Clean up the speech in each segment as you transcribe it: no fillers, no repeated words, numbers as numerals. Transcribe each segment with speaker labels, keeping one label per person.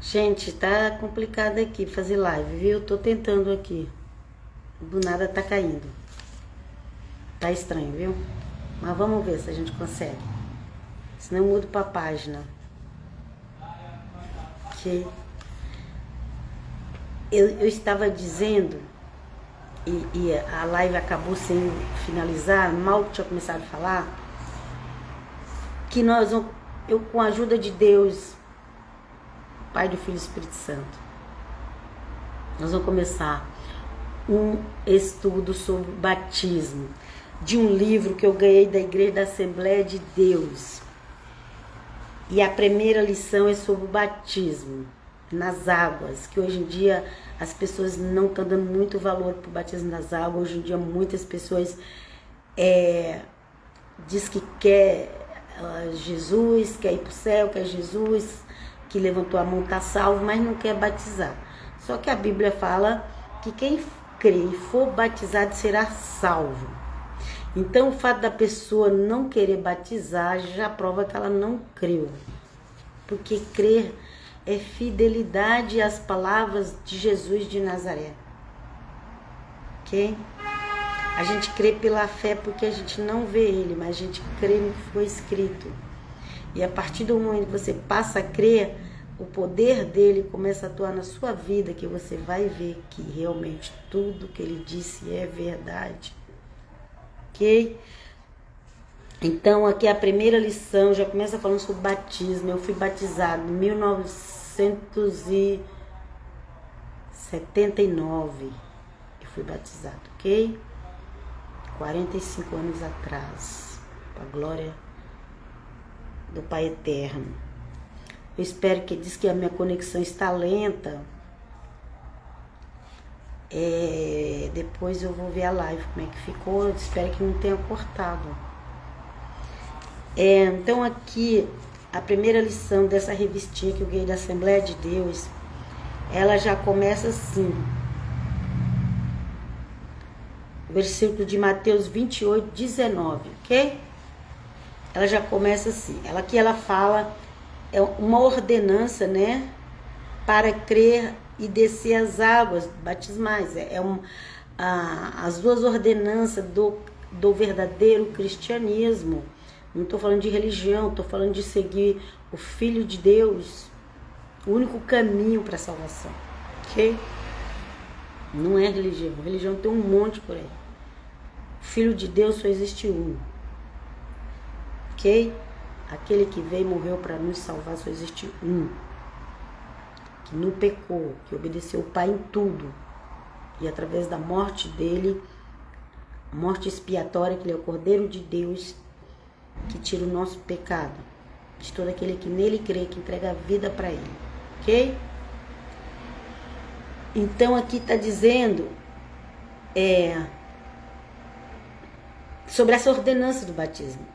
Speaker 1: Gente, tá complicado aqui fazer live, viu? Tô tentando aqui. Do nada tá caindo. Tá estranho, viu? Mas vamos ver se a gente consegue. Senão eu mudo pra página. Que eu estava dizendo, e a live acabou sem finalizar, mal tinha começado a falar, que eu com a ajuda de Deus, Pai do Filho e Espírito Santo, nós vamos começar um estudo sobre batismo, de um livro que eu ganhei da Igreja da Assembleia de Deus. E a primeira lição é sobre o batismo nas águas, que hoje em dia as pessoas não estão dando muito valor para o batismo nas águas. Hoje em dia muitas pessoas diz que quer Jesus, quer ir para o céu, quer Jesus, que levantou a mão está salvo, mas não quer batizar. Só que a Bíblia fala que quem crê e for batizado será salvo. Então o fato da pessoa não querer batizar já prova que ela não creu. Porque crer é fidelidade às palavras de Jesus de Nazaré. Ok? A gente crê pela fé porque a gente não vê ele, mas a gente crê no que foi escrito. E a partir do momento que você passa a crer, o poder dele começa a atuar na sua vida, que você vai ver que realmente tudo que ele disse é verdade. Ok? Então aqui a primeira lição já começa falando sobre batismo. Eu fui batizado em 1979. Eu fui batizado, ok? 45 anos atrás. Para a glória do Pai Eterno. Eu espero que diz que a minha conexão está lenta. Depois eu vou ver a live como é que ficou. Eu espero que não tenha cortado. Então aqui a primeira lição dessa revistinha que eu ganhei da Assembleia de Deus, ela já começa assim. O versículo de Mateus 28, 19, ok? Ela já começa assim. Aqui ela fala, é uma ordenança, né? Para crer e descer as águas batismais. As duas ordenanças do verdadeiro cristianismo. Não estou falando de religião, estou falando de seguir o Filho de Deus, o único caminho para a salvação, ok? Não é religião, religião tem um monte por aí. O Filho de Deus só existe um, ok? Aquele que veio e morreu para nos salvar só existe um, que não pecou, que obedeceu o Pai em tudo, e através da morte dele, morte expiatória, que ele é o Cordeiro de Deus, que tira o nosso pecado, de todo aquele que nele crê, que entrega a vida para ele, ok? Então aqui está dizendo sobre essa ordenança do batismo.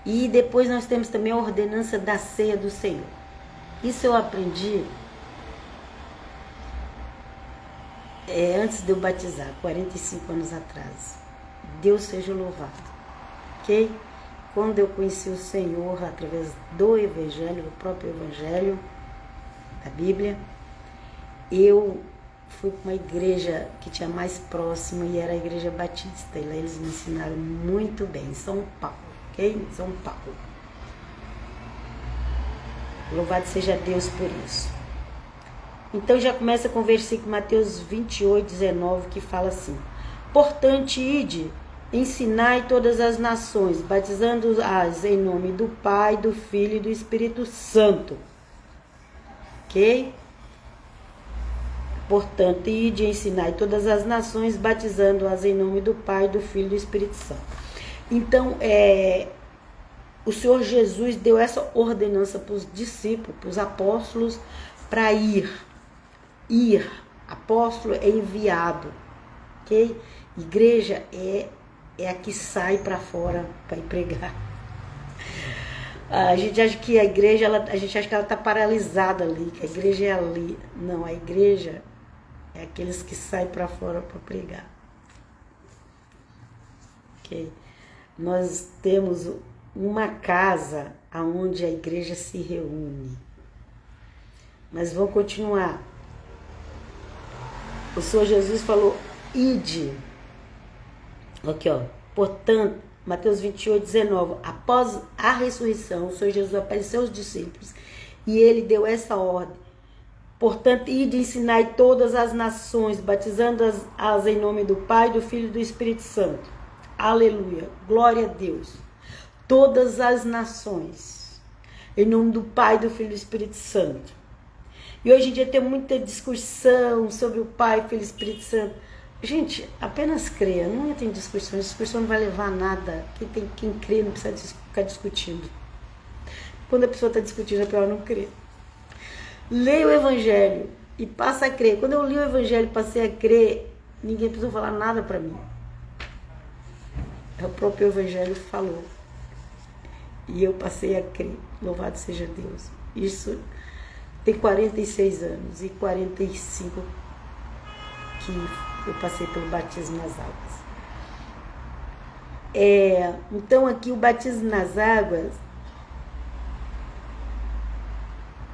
Speaker 1: E depois nós temos também a ordenança da ceia do Senhor. Isso eu aprendi antes de eu batizar, 45 anos atrás. Deus seja louvado, ok? Quando eu conheci o Senhor através do Evangelho, do próprio Evangelho, da Bíblia, eu fui para uma igreja que tinha mais próxima e era a Igreja Batista. E lá eles me ensinaram muito bem, em São Paulo, ok? Em São Paulo. Louvado seja Deus por isso. Então já começa com o versículo Mateus 28, 19, que fala assim: portanto, ide, ensinai todas as nações, batizando-as em nome do Pai, do Filho e do Espírito Santo. Ok? Portanto, ide, ensinai todas as nações, batizando-as em nome do Pai, do Filho e do Espírito Santo. Então, o Senhor Jesus deu essa ordenança para os discípulos, para os apóstolos, para ir. Apóstolo é enviado, ok? Igreja é a que sai para fora para ir pregar. A gente acha que a igreja, a gente acha que ela está paralisada ali, que a igreja é ali. Não, a igreja é aqueles que saem para fora para pregar. Ok? Nós temos uma casa onde a igreja se reúne. Mas vamos continuar. O Senhor Jesus falou, ide. Aqui, ó. Portanto, Mateus 28, 19. Após a ressurreição, o Senhor Jesus apareceu aos discípulos e ele deu essa ordem. Portanto, ide e ensinai todas as nações, batizando-as em nome do Pai, do Filho e do Espírito Santo. Aleluia. Glória a Deus. Todas as nações. Em nome do Pai, do Filho e do Espírito Santo. E hoje em dia tem muita discussão sobre o Pai, Filho e Espírito Santo. Gente, apenas creia, não entra em discussão. Discussão não vai levar a nada. Quem crê não precisa ficar discutindo. Quando a pessoa está discutindo, é para ela não crer. Leia o Evangelho e passa a crer. Quando eu li o Evangelho e passei a crer, ninguém precisou falar nada para mim. O próprio Evangelho falou. E eu passei a crer. Louvado seja Deus. Isso tem 46 anos e 45 que eu passei pelo batismo nas águas. Então aqui o batismo nas águas,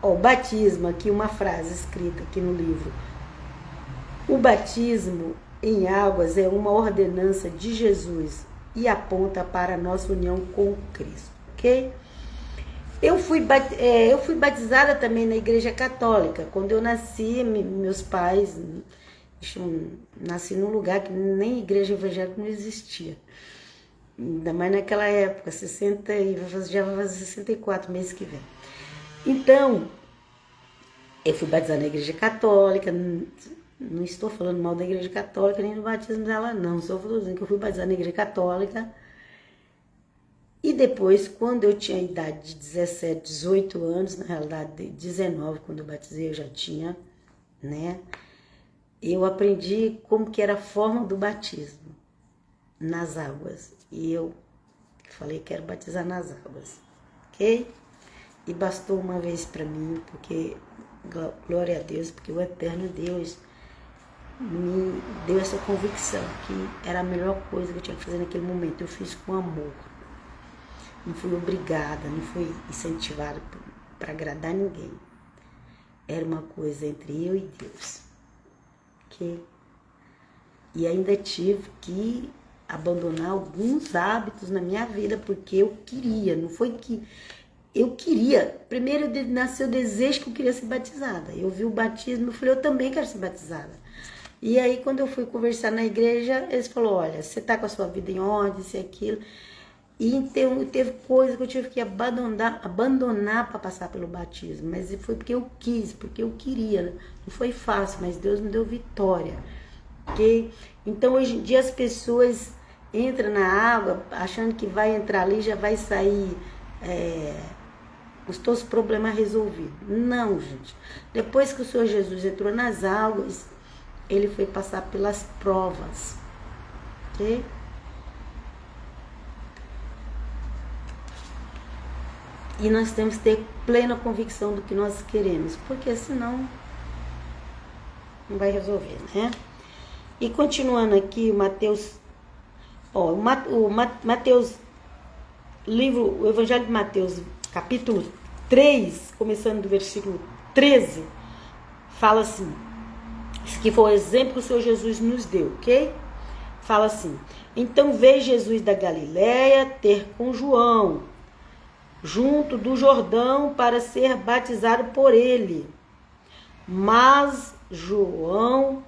Speaker 1: o batismo, aqui uma frase escrita aqui no livro. O batismo em águas é uma ordenança de Jesus e aponta para a nossa união com Cristo, ok? Eu fui batizada também na Igreja Católica. Quando eu nasci, meus pais... Nasci num lugar que nem igreja evangélica não existia. Ainda mais naquela época, já vai fazer 64 meses que vem. Então, eu fui batizada na Igreja Católica. Não estou falando mal da Igreja Católica, nem do batismo dela, não. Só falando que eu fui batizada na Igreja Católica. E depois, quando eu tinha a idade de 17, 18 anos, na realidade de 19, quando eu batizei, eu já tinha, né? Eu aprendi como que era a forma do batismo nas águas. E eu falei, quero batizar nas águas, ok? E bastou uma vez para mim, porque, glória a Deus, porque o eterno Deus me deu essa convicção, que era a melhor coisa que eu tinha que fazer naquele momento. Eu fiz com amor. Não fui obrigada, não fui incentivada para agradar ninguém. Era uma coisa entre eu e Deus. E ainda tive que abandonar alguns hábitos na minha vida, porque eu queria, não foi que eu queria. Primeiro nasceu o desejo que eu queria ser batizada. Eu vi o batismo, eu falei, eu também quero ser batizada. E aí, quando eu fui conversar na igreja, eles falaram, olha, você tá com a sua vida em ordem, isso e aquilo. E então, teve coisa que eu tive que abandonar para passar pelo batismo. Mas foi porque eu quis, porque eu queria. Não foi fácil, mas Deus me deu vitória. Okay? Então, hoje em dia, as pessoas entram na água achando que vai entrar ali e já vai sair os todos os problemas resolvidos. Não, gente. Depois que o Senhor Jesus entrou nas águas, ele foi passar pelas provas. Ok? E nós temos que ter plena convicção do que nós queremos, porque senão não vai resolver, né? E continuando aqui, o Mateus, o Evangelho de Mateus, capítulo 3, começando do versículo 13, fala assim, que foi o exemplo que o Senhor Jesus nos deu, ok? Fala assim, então veio Jesus da Galileia ter com João, junto do Jordão, para ser batizado por ele. Mas João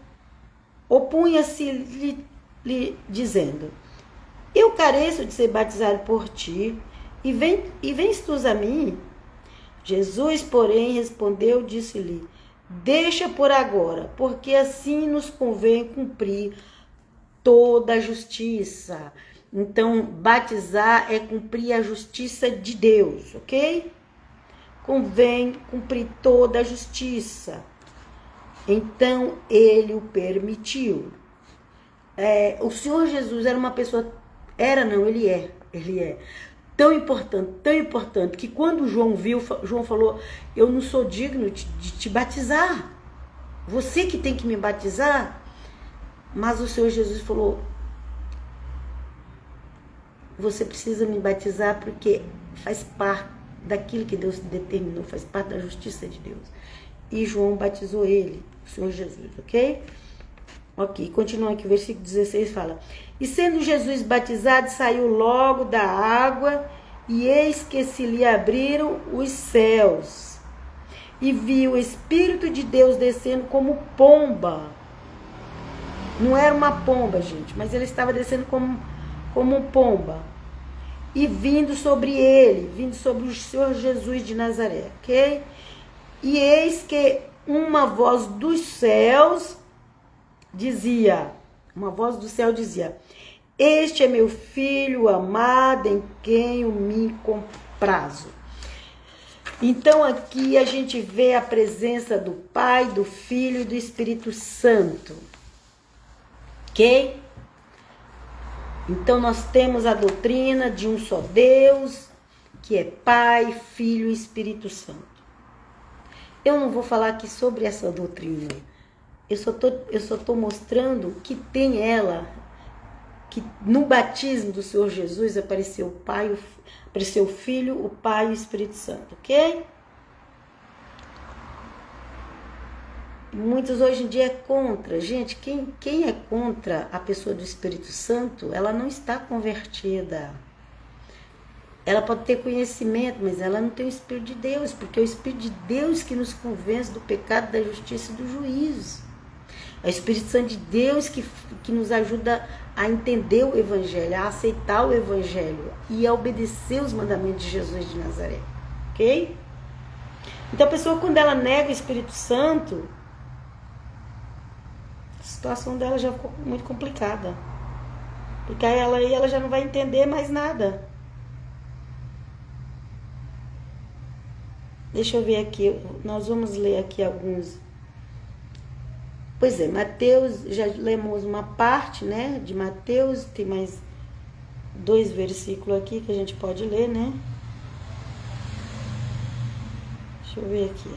Speaker 1: opunha-se-lhe, dizendo, eu careço de ser batizado por ti, e vens tu a mim? Jesus, porém, respondeu, disse-lhe, deixa por agora, porque assim nos convém cumprir toda a justiça. Então, batizar é cumprir a justiça de Deus, ok? Convém cumprir toda a justiça. Então, ele o permitiu. O Senhor Jesus era uma pessoa... Ele é. Tão importante, que quando João viu, João falou, eu não sou digno de te batizar. Você que tem que me batizar. Mas o Senhor Jesus falou, você precisa me batizar porque faz parte daquilo que Deus determinou, faz parte da justiça de Deus. e João batizou ele, o Senhor Jesus, ok? Ok, continua aqui, o versículo 16 fala: E sendo Jesus batizado, saiu logo da água, e eis que se lhe abriram os céus, e viu o Espírito de Deus descendo como pomba. Não era uma pomba, gente, mas ele estava descendo como pomba. E vindo sobre ele, vindo sobre o Senhor Jesus de Nazaré, ok? E eis que uma voz dos céus dizia, este é meu filho amado em quem eu me comprazo. Então aqui a gente vê a presença do Pai, do Filho e do Espírito Santo. Ok? Então nós temos a doutrina de um só Deus, que é Pai, Filho e Espírito Santo. Eu não vou falar aqui sobre essa doutrina. Eu só tô mostrando que tem ela, que no batismo do Senhor Jesus apareceu o Pai, apareceu o Filho, o Pai e o Espírito Santo, ok? Muitos hoje em dia é contra. Gente, quem é contra a pessoa do Espírito Santo, ela não está convertida. Ela pode ter conhecimento, mas ela não tem o Espírito de Deus, porque é o Espírito de Deus que nos convence do pecado, da justiça e do juízo. É o Espírito Santo de Deus que nos ajuda a entender o Evangelho, a aceitar o Evangelho e a obedecer os mandamentos de Jesus de Nazaré. Ok? Então a pessoa, quando ela nega o Espírito Santo, a situação dela já ficou muito complicada. Porque aí ela já não vai entender mais nada. Deixa eu ver aqui, nós vamos ler aqui alguns. Pois é, Mateus, já lemos uma parte, né, de Mateus, tem mais 2 versículos aqui que a gente pode ler, né? Deixa eu ver aqui.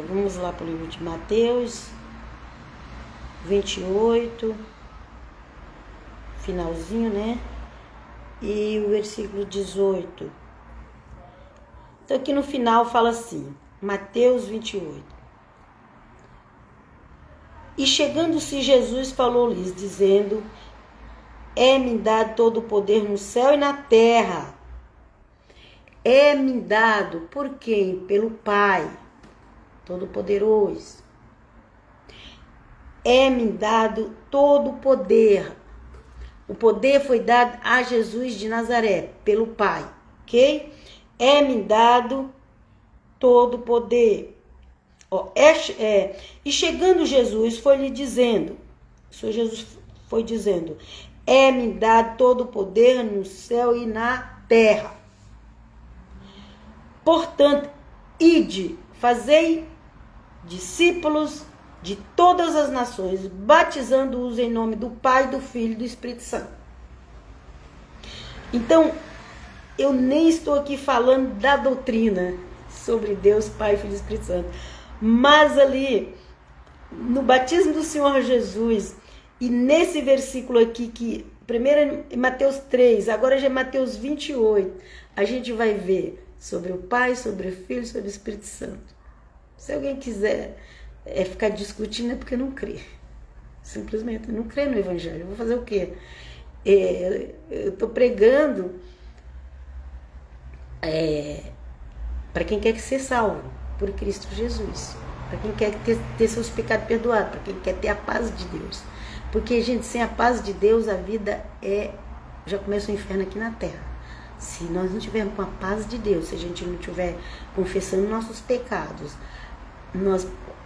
Speaker 1: Vamos lá para o livro de Mateus 28, finalzinho, né? E o versículo 18. Então aqui no final fala assim, Mateus 28. E chegando-se Jesus falou-lhes, dizendo, é-me dado todo o poder no céu e na terra. É-me dado por quem? Pelo Pai Todo-Poderoso. É-me dado todo o poder. O poder foi dado a Jesus de Nazaré, pelo Pai, ok? É-me dado todo o poder. E chegando Jesus, foi-lhe dizendo, o Senhor Jesus foi dizendo, é-me dado todo o poder no céu e na terra. Portanto, ide, fazei discípulos de todas as nações, batizando-os em nome do Pai, do Filho e do Espírito Santo. Então, eu nem estou aqui falando da doutrina sobre Deus, Pai, Filho e Espírito Santo, mas ali, no batismo do Senhor Jesus, e nesse versículo aqui, que primeiro é Mateus 3, agora já é Mateus 28, a gente vai ver sobre o Pai, sobre o Filho e sobre o Espírito Santo. Se alguém quiser ficar discutindo, é porque não crê. Simplesmente não crê no Evangelho. Eu vou fazer o quê? Eu estou pregando para quem quer ser salvo por Cristo Jesus. Para quem quer ter seus pecados perdoados. Para quem quer ter a paz de Deus. Porque, gente, sem a paz de Deus, a vida já começa o inferno aqui na terra. Se nós não tivermos com a paz de Deus, se a gente não estiver confessando nossos pecados,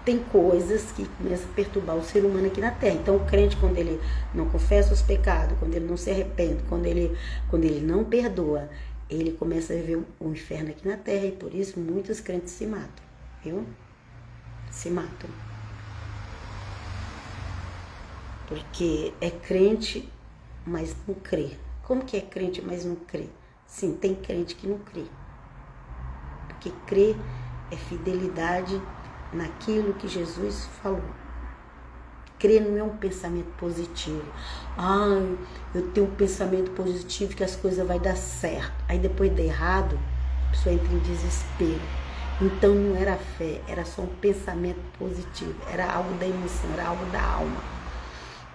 Speaker 1: tem coisas que começam a perturbar o ser humano aqui na terra. Então o crente, quando ele não confessa os pecados, quando ele não se arrepende, quando ele não perdoa, ele começa a viver um inferno aqui na terra. E por isso muitos crentes se matam, viu? Se matam. Porque é crente, mas não crê. Como que é crente, mas não crê? Sim, tem crente que não crê. Porque crer é fidelidade naquilo que Jesus falou. Crer não é um pensamento positivo. Ai, eu tenho um pensamento positivo que as coisas vão dar certo. Aí depois de errado, a pessoa entra em desespero. Então não era fé, era só um pensamento positivo. Era algo da emoção, era algo da alma.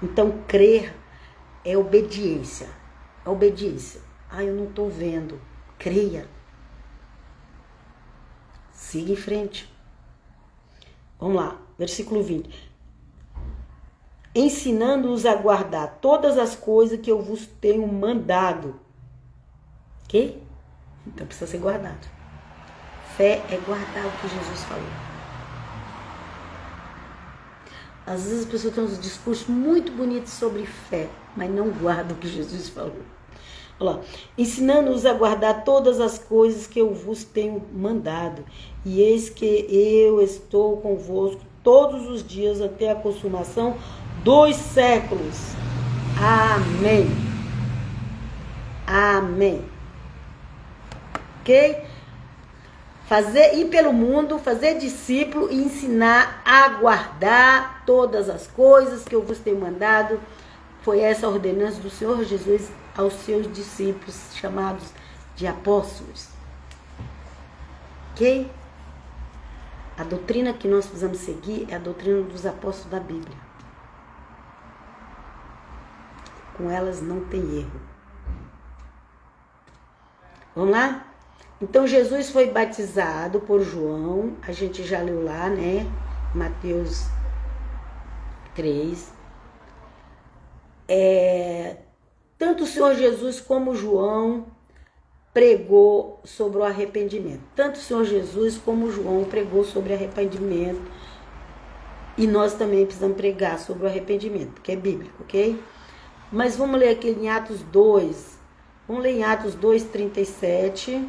Speaker 1: Então crer é obediência. É obediência. Ai, eu não estou vendo. Creia. Siga em frente. Vamos lá, versículo 20. Ensinando-os a guardar todas as coisas que eu vos tenho mandado. Ok? Então precisa ser guardado. Fé é guardar o que Jesus falou. Às vezes as pessoas têm uns discursos muito bonitos sobre fé, mas não guardam o que Jesus falou. Olha lá. Ensinando-os a guardar todas as coisas que eu vos tenho mandado. E eis que eu estou convosco todos os dias até a consumação dos séculos. Amém. Amém. Ok? Ir pelo mundo, fazer discípulo e ensinar a guardar todas as coisas que eu vos tenho mandado. Foi essa a ordenança do Senhor Jesus aos seus discípulos, chamados de apóstolos. Ok? A doutrina que nós precisamos seguir é a doutrina dos apóstolos da Bíblia. Com elas não tem erro. Vamos lá? Então Jesus foi batizado por João, a gente já leu lá, né? Mateus 3. Tanto o Senhor Jesus como João pregou sobre o arrependimento. Tanto o Senhor Jesus como João pregou sobre arrependimento. E nós também precisamos pregar sobre o arrependimento, que é bíblico, ok? Mas vamos ler aqui em Atos 2. Vamos ler em Atos 2:37.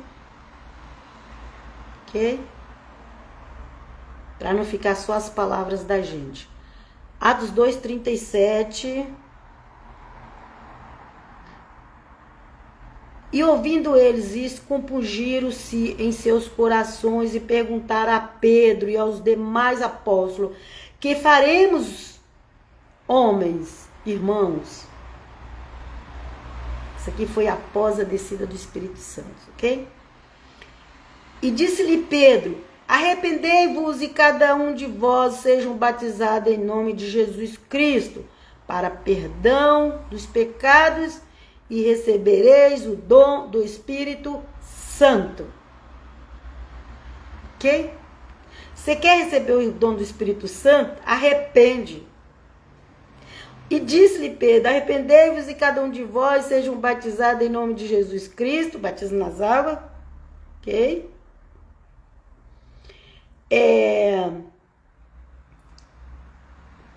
Speaker 1: Ok? Para não ficar só as palavras da gente. Atos 2:37. E ouvindo eles isso, compungiram-se em seus corações e perguntaram a Pedro e aos demais apóstolos: que faremos, homens, irmãos? Isso aqui foi após a descida do Espírito Santo, ok? E disse-lhe Pedro: arrependei-vos e cada um de vós sejam batizados em nome de Jesus Cristo para perdão dos pecados e recebereis o dom do Espírito Santo. Ok? Você quer receber o dom do Espírito Santo? Arrepende. E disse-lhe Pedro: arrependei-vos e cada um de vós sejam batizados em nome de Jesus Cristo, batismo nas águas. Ok?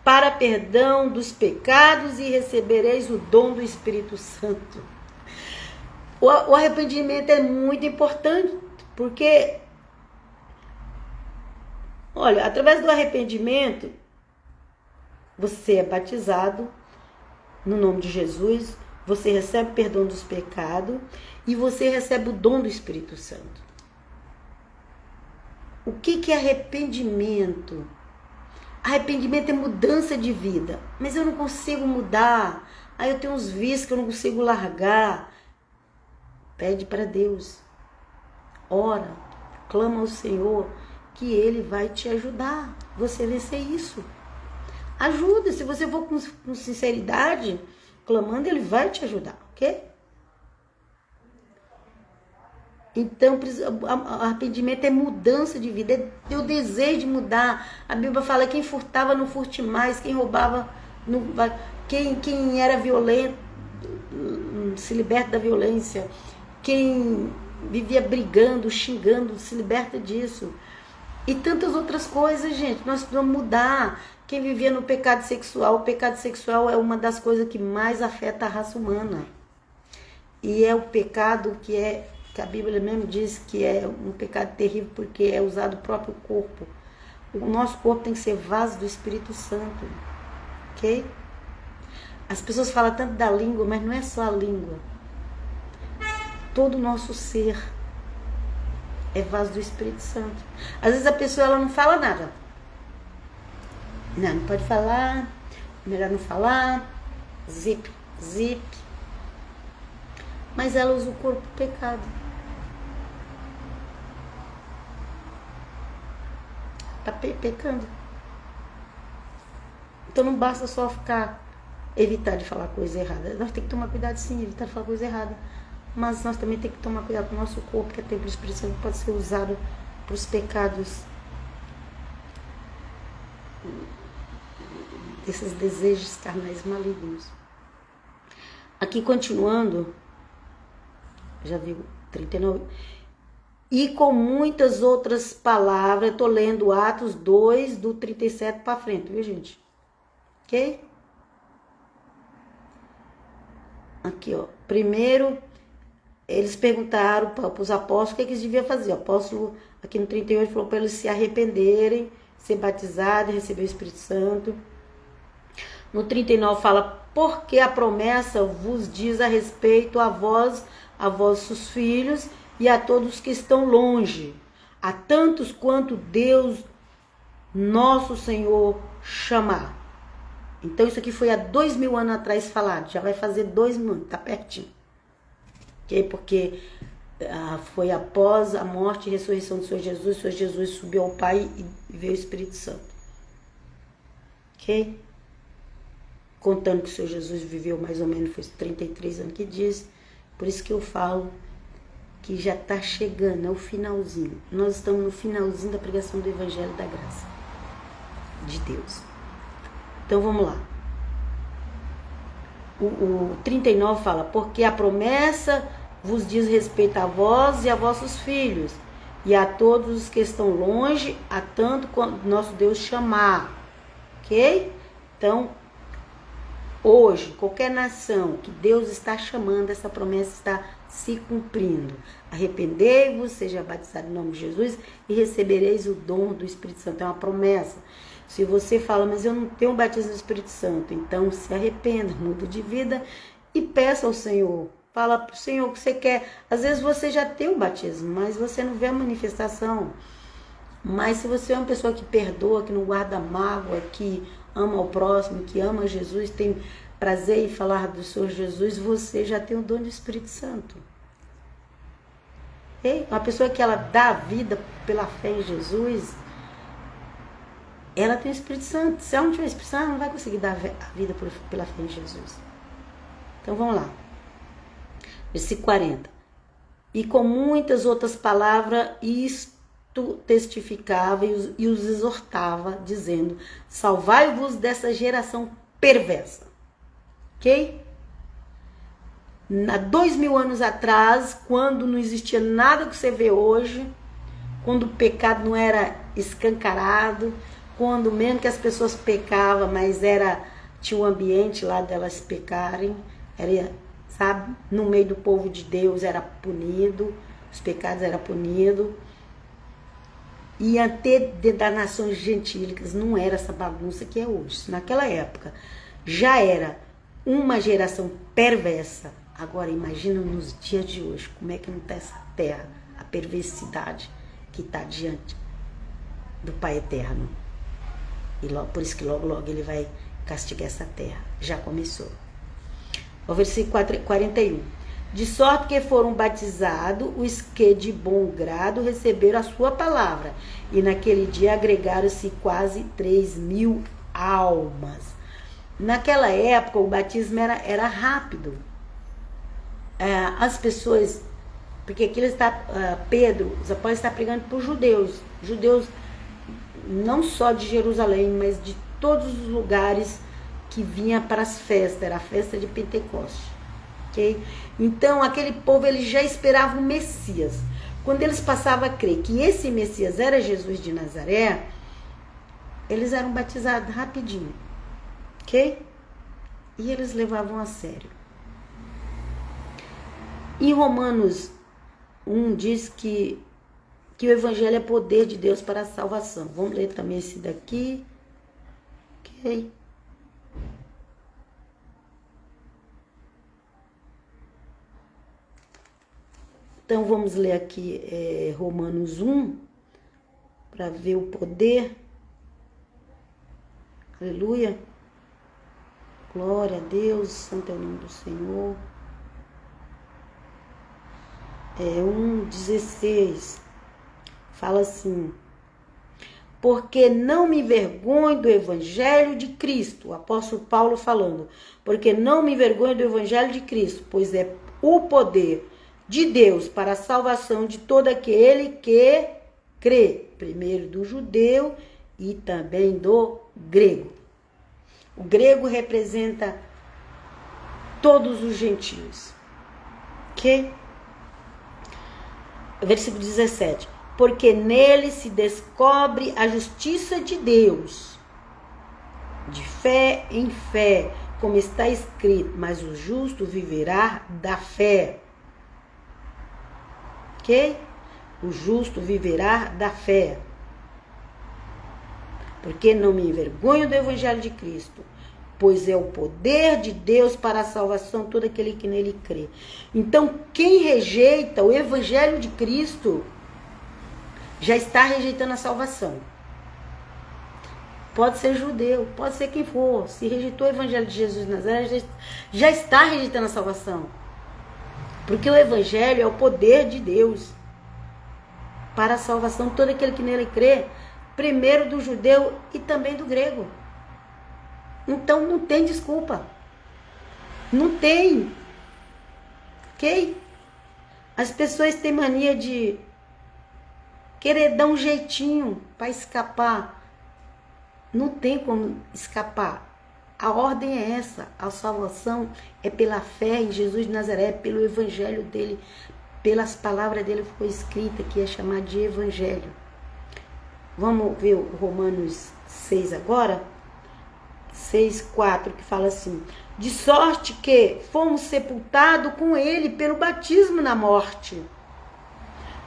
Speaker 1: Para perdão dos pecados e recebereis o dom do Espírito Santo. O arrependimento é muito importante, porque, olha, através do arrependimento, você é batizado no nome de Jesus, você recebe perdão dos pecados e você recebe o dom do Espírito Santo. O que é arrependimento? Arrependimento é mudança de vida. Mas eu não consigo mudar. Aí eu tenho uns vícios que eu não consigo largar. Pede para Deus. Ora, clama ao Senhor que Ele vai te ajudar. Você vencer isso. Ajuda. Se você for com sinceridade, clamando, Ele vai te ajudar, ok? Então, arrependimento é mudança de vida, é o desejo de mudar. A Bíblia fala: quem furtava não furte mais, quem roubava, não, quem era violento se liberta da violência, quem vivia brigando, xingando, se liberta disso. E tantas outras coisas, gente, nós precisamos mudar. Quem vivia no pecado sexual, o pecado sexual é uma das coisas que mais afeta a raça humana. E é o pecado que a Bíblia mesmo diz que é um pecado terrível, porque é usado o próprio corpo. O nosso corpo tem que ser vaso do Espírito Santo, ok? As pessoas falam tanto da língua, mas não é só a língua. Todo o nosso ser é vaso do Espírito Santo. Às vezes a pessoa ela não fala nada. Não pode falar, melhor não falar, zip, zip. Mas ela usa o corpo do pecado. Está pecando. Então não basta só evitar de falar coisa errada. Nós temos que tomar cuidado sim, evitar de falar coisa errada. Mas nós também temos que tomar cuidado com o nosso corpo, que é templo do Espírito Santo, pode ser usado para os pecados, desses desejos carnais malignos. Aqui continuando, já viu 39. E com muitas outras palavras, estou lendo Atos 2, do 37 para frente, viu, gente? Ok? Aqui, ó. Primeiro, eles perguntaram para os apóstolos o que eles deviam fazer. O apóstolo, aqui no 38, falou para eles se arrependerem, ser batizados, receber o Espírito Santo. No 39 fala, porque a promessa vos diz a respeito a vós, a vossos filhos e a todos que estão longe, a tantos quanto Deus, nosso Senhor, chamar. Então isso aqui foi há 2000 anos atrás falado, já vai fazer 2000 anos, tá pertinho. Okay? Porque foi após a morte e ressurreição do Senhor Jesus, o Senhor Jesus subiu ao Pai e veio o Espírito Santo. Ok? Contando que o Senhor Jesus viveu mais ou menos, foi 33 anos que diz, por isso que eu falo que já está chegando, é o finalzinho. Nós estamos no finalzinho da pregação do Evangelho da Graça de Deus. Então vamos lá. O 39 fala, porque a promessa vos diz respeito a vós e a vossos filhos, e a todos os que estão longe, a tanto quanto nosso Deus chamar. Ok? Então, hoje, qualquer nação que Deus está chamando, essa promessa está se cumprindo. Arrependei-vos, seja batizado em nome de Jesus e recebereis o dom do Espírito Santo. É uma promessa. Se você fala, mas eu não tenho batismo do Espírito Santo, então se arrependa, muda de vida e peça ao Senhor. Fala para o Senhor o que você quer. Às vezes você já tem o batismo, mas você não vê a manifestação. Mas se você é uma pessoa que perdoa, que não guarda mágoa, que ama o próximo, que ama Jesus, tem prazer em falar do Senhor Jesus, você já tem o dom do Espírito Santo. Uma pessoa que ela dá a vida pela fé em Jesus, ela tem o Espírito Santo. Se ela não tiver o Espírito Santo, ela não vai conseguir dar a vida pela fé em Jesus. Então vamos lá. Versículo 40. E com muitas outras palavras, isto testificava e os exortava, dizendo, salvai-vos dessa geração perversa. Ok? Há 2000 anos atrás, quando não existia nada que você vê hoje, quando o pecado não era escancarado, quando mesmo que as pessoas pecavam, mas tinha um ambiente lá delas pecarem, sabe, no meio do povo de Deus era punido, os pecados eram punidos. E até dentro das nações gentílicas não era essa bagunça que é hoje. Naquela época já era uma geração perversa. Agora imagina nos dias de hoje, como é que não está essa terra, a perversidade que está diante do Pai Eterno. E por isso que logo ele vai castigar essa terra. Já começou. O versículo 41. De sorte que foram batizados os que de bom grado receberam a sua palavra. E naquele dia agregaram-se quase 3.000 almas. Naquela época o batismo era rápido. As pessoas, porque aqui Pedro, os apóstolos estão pregando para os judeus. Judeus não só de Jerusalém, mas de todos os lugares que vinha para as festas. Era a festa de Pentecostes. Okay? Então aquele povo ele já esperava o Messias. Quando eles passavam a crer que esse Messias era Jesus de Nazaré, eles eram batizados rapidinho. Ok? E eles levavam a sério. Em Romanos 1 diz que o Evangelho é poder de Deus para a salvação. Vamos ler também esse daqui. Ok? Então vamos ler aqui Romanos 1 para ver o poder. Aleluia. Glória a Deus, santo é o nome do Senhor. 1,16 fala assim: porque não me envergonho do evangelho de Cristo, o apóstolo Paulo falando, porque não me envergonho do evangelho de Cristo, pois é o poder de Deus para a salvação de todo aquele que crê, primeiro do judeu e também do grego. O grego representa todos os gentios. Ok? Versículo 17. Porque nele se descobre a justiça de Deus, de fé em fé, como está escrito, mas o justo viverá da fé. Ok? O justo viverá da fé. Porque não me envergonho do evangelho de Cristo, pois é o poder de Deus para a salvação de todo aquele que nele crê. Então, quem rejeita o evangelho de Cristo já está rejeitando a salvação. Pode ser judeu, pode ser quem for. Se rejeitou o evangelho de Jesus de Nazaré, já está rejeitando a salvação. Porque o evangelho é o poder de Deus para a salvação de todo aquele que nele crê, primeiro do judeu e também do grego. Então não tem desculpa. Não tem. Ok? As pessoas têm mania de querer dar um jeitinho para escapar. Não tem como escapar. A ordem é essa. A salvação é pela fé em Jesus de Nazaré, pelo evangelho dele, pelas palavras dele que foi escrita, que é chamado de evangelho. Vamos ver o Romanos 6 agora? 6:4, que fala assim: de sorte que fomos sepultados com ele pelo batismo na morte,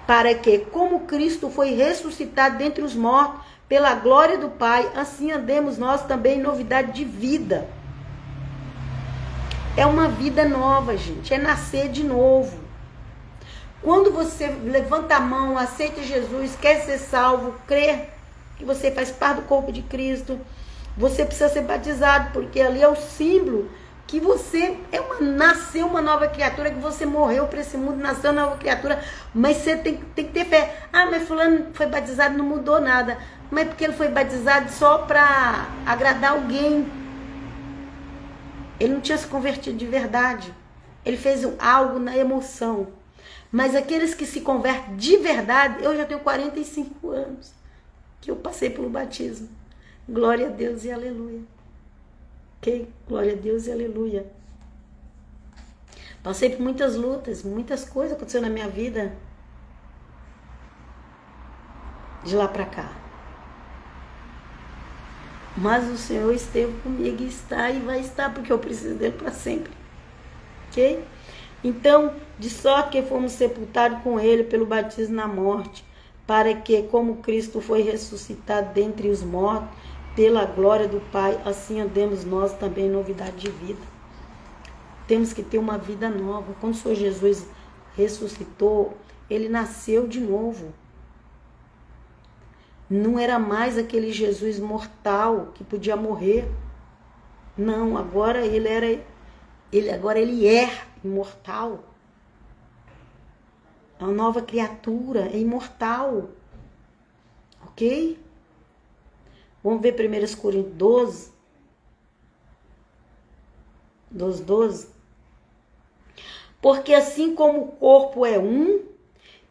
Speaker 1: para que, como Cristo foi ressuscitado dentre os mortos pela glória do Pai, assim andemos nós também em novidade de vida. É uma vida nova, gente, é nascer de novo. Quando você levanta a mão, aceita Jesus, quer ser salvo, crê que você faz parte do corpo de Cristo, você precisa ser batizado, porque ali é o símbolo que você nasceu uma nova criatura, que você morreu para esse mundo, nasceu uma nova criatura, mas você tem que ter fé. Ah, mas fulano foi batizado, não mudou nada. Mas porque ele foi batizado só para agradar alguém. Ele não tinha se convertido de verdade. Ele fez algo na emoção. Mas aqueles que se convertem de verdade, eu já tenho 45 anos que eu passei pelo batismo. Glória a Deus e aleluia. Ok? Glória a Deus e aleluia. Passei por muitas lutas, muitas coisas aconteceram na minha vida. De lá para cá. Mas o Senhor esteve comigo e está e vai estar, porque eu preciso dele para sempre. Ok? Então, de sorte que fomos sepultados com ele pelo batismo na morte, para que, como Cristo foi ressuscitado dentre os mortos, pela glória do Pai, assim andemos nós também em novidade de vida. Temos que ter uma vida nova. Quando o Senhor Jesus ressuscitou, ele nasceu de novo. Não era mais aquele Jesus mortal que podia morrer. Não, agora ele é imortal. É uma nova criatura, é imortal. Ok? Vamos ver 1 Coríntios 12. Porque assim como o corpo é um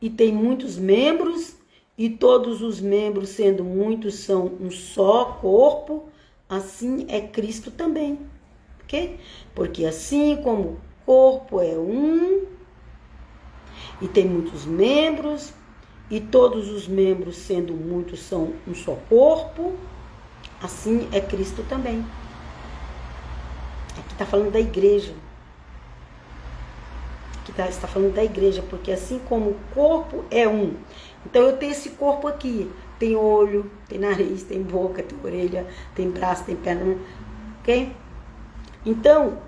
Speaker 1: e tem muitos membros, e todos os membros, sendo muitos, são um só corpo, assim é Cristo também. Ok? Porque assim como o corpo é um e tem muitos membros, e todos os membros, sendo muitos, são um só corpo, assim é Cristo também. Aqui está falando da igreja. Aqui está falando da igreja, porque assim como o corpo é um. Então eu tenho esse corpo aqui. Tem olho, tem nariz, tem boca, tem orelha, tem braço, tem perna. Ok? Então,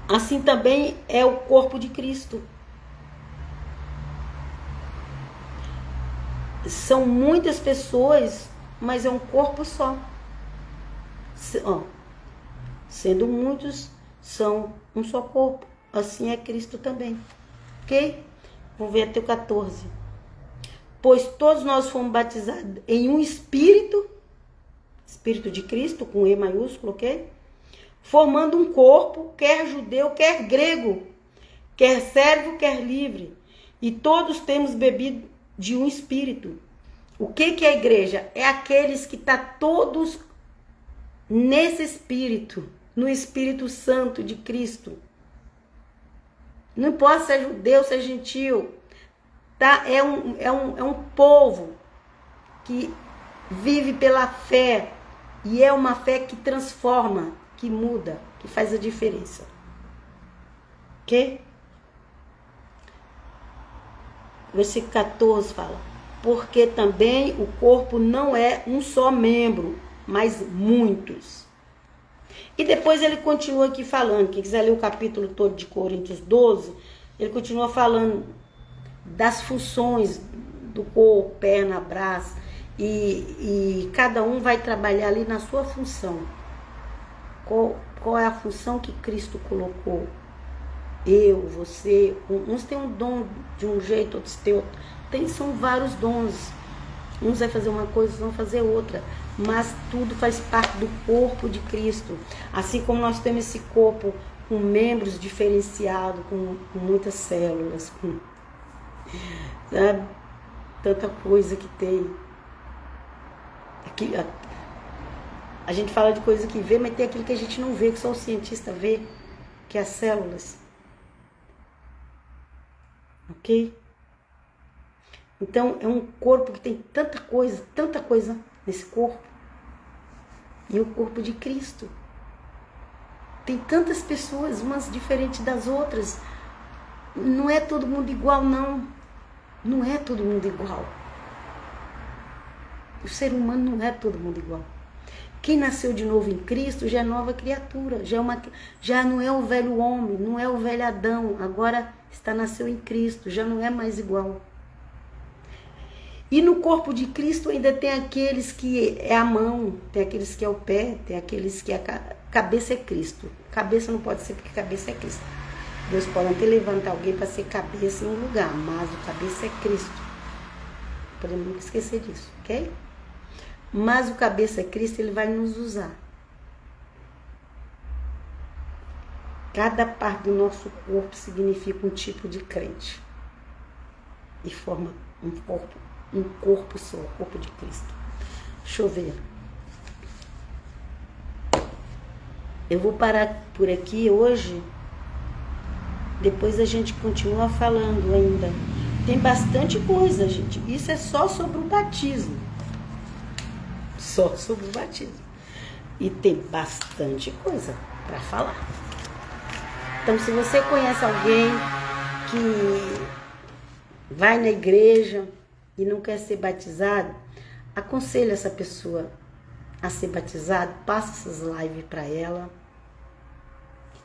Speaker 1: assim também é o corpo de Cristo. São muitas pessoas, mas é um corpo só. Sendo muitos, são um só corpo. Assim é Cristo também. Ok? Vamos ver até o 14. Pois todos nós fomos batizados em um Espírito, Espírito de Cristo, com E maiúsculo, ok? Formando um corpo, quer judeu, quer grego, quer servo, quer livre. E todos temos bebido de um Espírito. O que é a igreja? É aqueles que estão todos nesse Espírito, no Espírito Santo de Cristo. Não importa se é judeu, se é gentil. Tá? É um povo que vive pela fé. E é uma fé que transforma, que muda, que faz a diferença. Ok? Versículo 14 fala: porque também o corpo não é um só membro, mas muitos. E depois ele continua aqui falando, quem quiser ler o capítulo todo de Coríntios 12, ele continua falando das funções do corpo, perna, braço, e cada um vai trabalhar ali na sua função. Qual é a função que Cristo colocou? Eu, você, uns têm um dom de um jeito, outros têm outro. São vários dons. Uns vai fazer uma coisa, outros vão fazer outra. Mas tudo faz parte do corpo de Cristo. Assim como nós temos esse corpo com membros diferenciados, com muitas células, com, sabe? Tanta coisa que tem. Aqui, a gente fala de coisa que vê, mas tem aquilo que a gente não vê, que só o cientista vê, que é as células. Ok? Então, é um corpo que tem tanta coisa nesse corpo. E o corpo de Cristo. Tem tantas pessoas, umas diferentes das outras. Não é todo mundo igual, não. Não é todo mundo igual. O ser humano não é todo mundo igual. Quem nasceu de novo em Cristo já é nova criatura. Já não é o velho homem, não é o velho Adão. Agora nasceu em Cristo, já não é mais igual. E no corpo de Cristo ainda tem aqueles que é a mão, tem aqueles que é o pé, tem aqueles que a cabeça é Cristo. Cabeça não pode ser porque cabeça é Cristo. Deus pode até levantar alguém para ser cabeça em um lugar, mas o cabeça é Cristo. Podemos nunca esquecer disso, ok? Mas o cabeça é Cristo, ele vai nos usar. Cada parte do nosso corpo significa um tipo de crente. E forma um corpo só, o corpo de Cristo. Deixa eu ver. Eu vou parar por aqui hoje. Depois a gente continua falando ainda. Tem bastante coisa, gente. Isso é só sobre o batismo. Só sobre o batismo. E tem bastante coisa para falar. Então, se você conhece alguém que vai na igreja e não quer ser batizado, aconselho essa pessoa a ser batizado, passa essas lives para ela.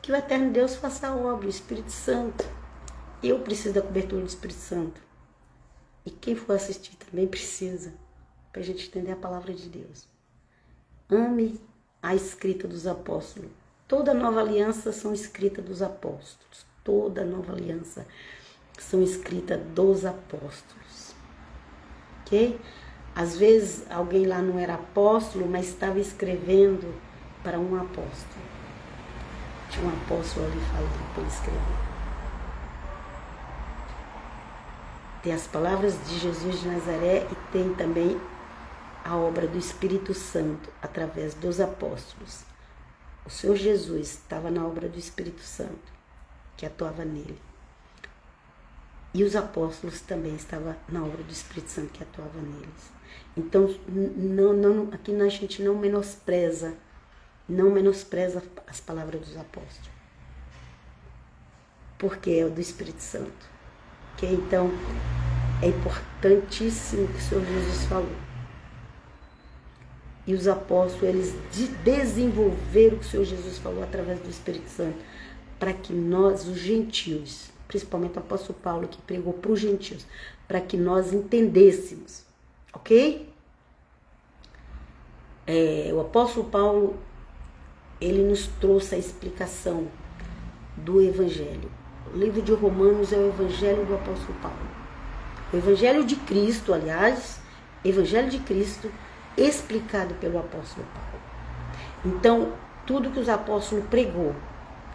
Speaker 1: Que o eterno Deus faça a obra, o Espírito Santo. Eu preciso da cobertura do Espírito Santo. E quem for assistir também precisa, para a gente entender a palavra de Deus. Ame a escrita dos apóstolos. Toda nova aliança são escritas dos apóstolos. Toda nova aliança são escritas dos apóstolos. Ok? Às vezes alguém lá não era apóstolo, mas estava escrevendo para um apóstolo. Tinha um apóstolo ali falando para ele escrever. Tem as palavras de Jesus de Nazaré e tem também a obra do Espírito Santo através dos apóstolos. O Senhor Jesus estava na obra do Espírito Santo, que atuava nele. E os apóstolos também estavam na obra do Espírito Santo, que atuava neles. Então, aqui a gente não menospreza as palavras dos apóstolos. Porque é o do Espírito Santo. Okay? Então, é importantíssimo o que o Senhor Jesus falou. E os apóstolos, eles desenvolveram o que o Senhor Jesus falou através do Espírito Santo, para que nós, os gentios, principalmente o apóstolo Paulo, que pregou para os gentios, para que nós entendêssemos, ok? O apóstolo Paulo, ele nos trouxe a explicação do Evangelho. O livro de Romanos é o Evangelho do apóstolo Paulo. O Evangelho de Cristo, aliás, Evangelho de Cristo explicado pelo apóstolo Paulo. Então, tudo que os apóstolos pregou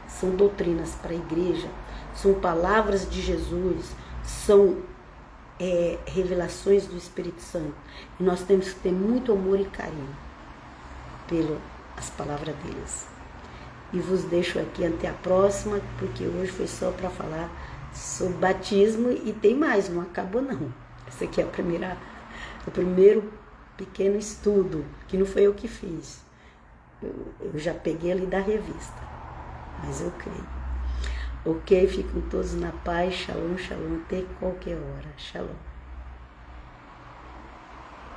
Speaker 1: são doutrinas para a igreja, são palavras de Jesus, são revelações do Espírito Santo. E nós temos que ter muito amor e carinho pelas palavras deles. E vos deixo aqui até a próxima, porque hoje foi só para falar sobre batismo e tem mais, não acabou não. Esse aqui é o primeiro pequeno estudo, que não foi eu que fiz. Eu já peguei ali da revista, mas eu creio. Ok, fiquem todos na paz, shalom, shalom, até qualquer hora, shalom.